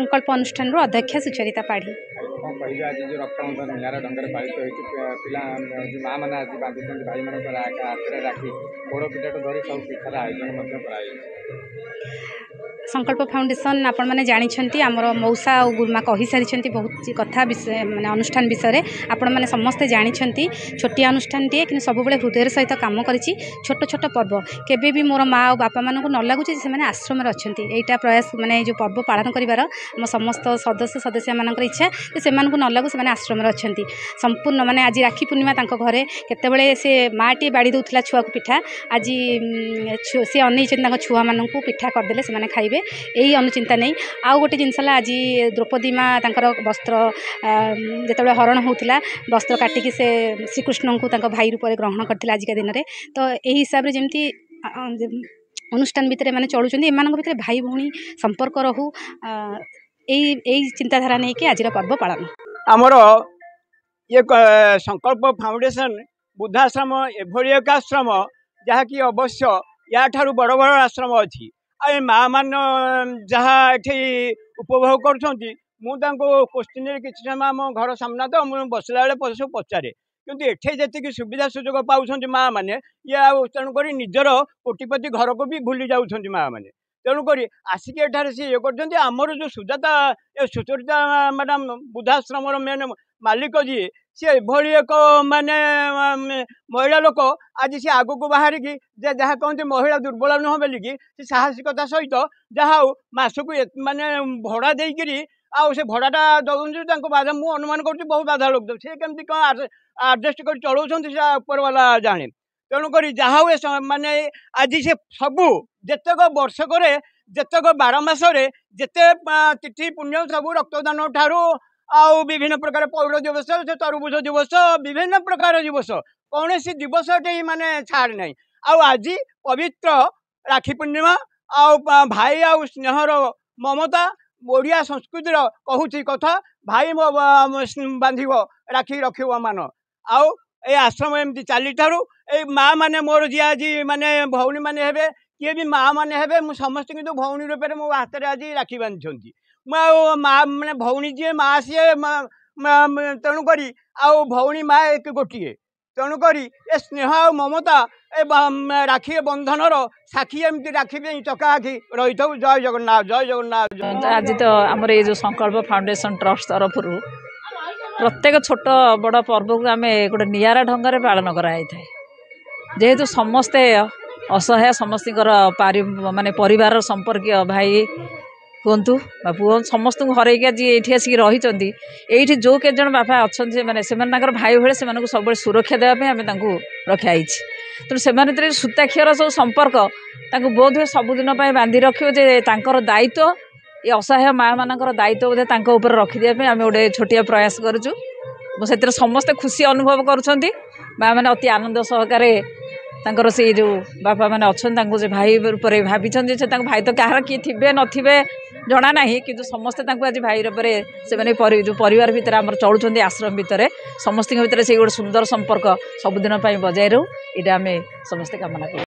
संकल्प अनुष्ठान अध्यक्ष सुचरिता पाढ़ी। आज जो रक्षाबंधन निरा ढंग से पालित हो माँ मैंने आज बांधुं भाई मान हाथ में राखी पोड़ पिठा धरी सब पिठार आयोजन संकल्प फाउंडेशन आपण मैंने जानते आमर मौसा और गुरुमा कही सारी बहुत कथा विषय माने अनुष्ठान विषय आपण मैंने समस्ते जानते छोटिया अनुष्ठान टे कि सब हृदय सहित काम करी छोट छोट पर्व केबे भी मोर माँ और बापा मानक न लगुच से आश्रम अच्छा यहाँ प्रयास माने जो पर्व पालन कर समस्त सदस्य सदस्य मान इच्छा से न लगू से आश्रम अच्छा संपूर्ण माने आज राखी पूर्णिमा घरे केतबले से माँ टी बाड़ी दूसरा छुआ को पिठा आज सी अन छुआ मान पिठा करदे से खाइबे यही अनुचिंता नहीं। आउ गोटे जिनस आज द्रौपदी माँ वस्त्र जिते हरण होता वस्त्र काटिकी से श्रीकृष्ण को भाई रूप में ग्रहण करते आजिका दिन में तो यही हिसाब से जमी अनुष्ठान भितर मैंने चलुँच एम भर भाई भौणी संपर्क रहू यही चिंताधारा नहीं कि आज पर्व पालन आमर ये संकल्प फाउंडेशन बुद्धाश्रम एभली एक आश्रम जहाँकि अवश्य या ठारू बड़ बड़ आश्रम अच्छी आ माँ मान जहाँ ये उपभोग करूँ क्वेश्चन किसी समय आम घर सामना तो मुझे बसला बेले सब पचारे किंतु एठे जी सुविधा सुजोग पाँच माँ मैंने ये तेणुक निजर कोटिपति घर को भी भूली जाऊँ माँ मैंने तेणुक आसिक एठार सी ये करमर जो सुजाता सुचरिता मैडम बुद्धाश्रम मेन मालिक जी सी एभली एक माने महिला लोक आज सी आग को बाहर की जहाँ कहते महिला दुर्बल नुह बोलिकी साहसिकता सहित जहाँ मसकू माने भड़ा देकरी से भड़ाटा दौर बाधा मुझे अनुमान कर बहुत बाधा लोग सी केमती कौन आडजस्ट कर चलाऊँ ऊपर वाला जाने तेणुक जहाँ माने आज से सबू जितक वर्षक जितक 12 मासरे जिते तिथि पुण्य सब रक्तदान ठारू आउ विभिन्न प्रकार पौड़ दिवस तरबुज दिवस विभिन्न प्रकार दिवस कौन सी दिवस माने छाड़ नहीं आज पवित्र राखी पूर्णिमा आउ भाई आउ स्नेहर ममता ओडिया संस्कृतिर कहूँ कथा भाई बांधिब राखी रखिब मान आउ ए आश्रम एमती चली ठारू ए माँ मैंने मोर जी आज माने भौणी मैंने हेबे किए भी माँ मैंने हेबे मु समस्त किंतु भौणी रूप में मो हाथ में आज राखी बांधि माँ मैंने भौणी जी माँ सी तेणुक आउ भौणी माँ एक गोटे तेणुक ए स्नेह आ ममता ए राखी बंधनर साक्षी एमती राखी चकाखी रही था। जय जगन्नाथ जय जगन्नाथ। आज तो आम ये जो संकल्प फाउंडेशन ट्रस्ट तरफ प्रत्येक छोट बड़ पर्व को आम गोटे निरा ढंग से पालन कराई जेहेतु समस्ते असहाय समस्त माने परिवार संपर्क भाई हूँ पुओ समस्त हर आज ये आसिक रही ये जो के जन बापा अच्छा से भाई भाई से सब सुरक्षा देवाई आम रखाई तेणु से सूताक्षर सब संपर्क बोध हुए सबुदिन बांधि रखे दायित्व ये असहाय माँ मान दायित्व बोधे रखिदे आम गोटे छोटिया प्रयास करूँ से समस्ते खुशी अनुभव करुँच माँ मैंने अति आनंद सहकार से जो बापा मैंने अच्छा भाई रूप में भाभी भाई तो कह किए थे नथिबे जना ना कि समस्ते आज भाई रूप से जो परिवार भितर आम चलुँच आश्रम भितर समस्त भितर से गोटे सुंदर संपर्क सबुदिन बजाय रहू ये आम समस्ते कामना करूँ।